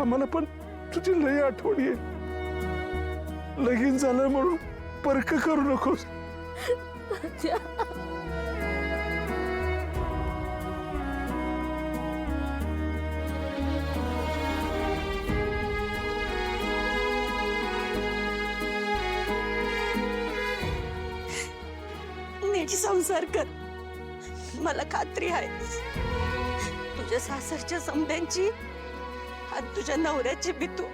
आम्हाला पण तुझी लई आठवण आहे. लगीन झालं म्हणून परक करू नकोस. नीट संसार कर. मला खात्री आहे तुझ्या सासरच्या समध्यांची आणि तुझ्या नवऱ्याची बी तू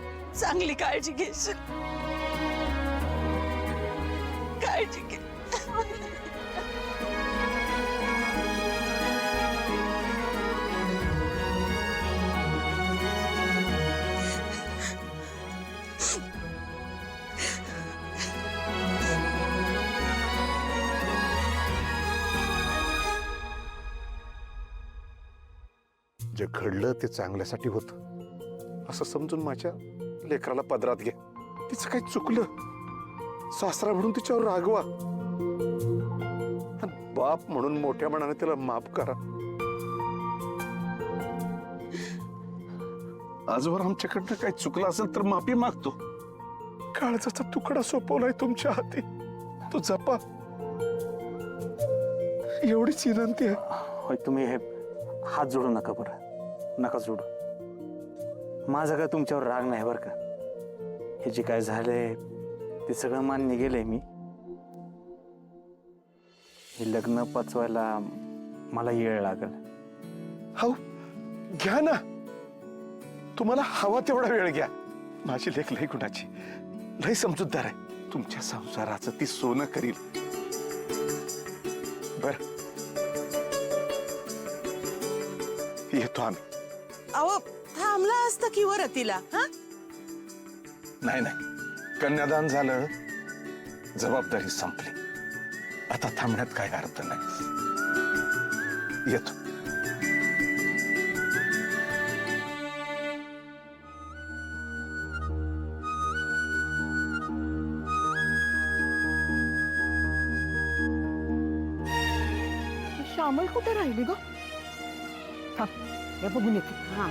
चांगली काळजी घेशील. काळजी घे. जे घडलं ते चांगल्यासाठी होतं असं समजून माझ्या लेकराला पदरात घे. तिचं काही चुकलं, सासरा म्हणून तिच्यावर रागवा, आणि बाप म्हणून मोठ्या मनाने तिला माफ करा. आजवर आमच्याकडनं काही चुकलं असेल तर माफी मागतो. काळजाचा तुकडा सोपवलाय तुमच्या हाती, तो जपा एवढीच विनंती आहे. होय, तुम्ही हे हात जोडू नका बरं, नका जोडू. माझा काय तुमच्यावर राग नाही बरं का. हे जे काय झालंय ते सगळं मान्य गेलंय मी. हे लग्न पचवायला मला वेळ लागल. हो, घ्या ना, तुम्हाला हवा तेवढा वेळ घ्या. माझी लेक लई गुणाची, लई समजूतदार आहे. तुमच्या संसाराचं ती सोनं करील. बर, येतो आम्ही. अहो थांबला असता की वर तिला. हा, नाही नाही, कन्यादान झालं, जबाबदारी संपली. आता थांबण्यात काय अर्थ नाही. येतो. श्यामल कुठे राहिली ग? हे बघून येते. हा.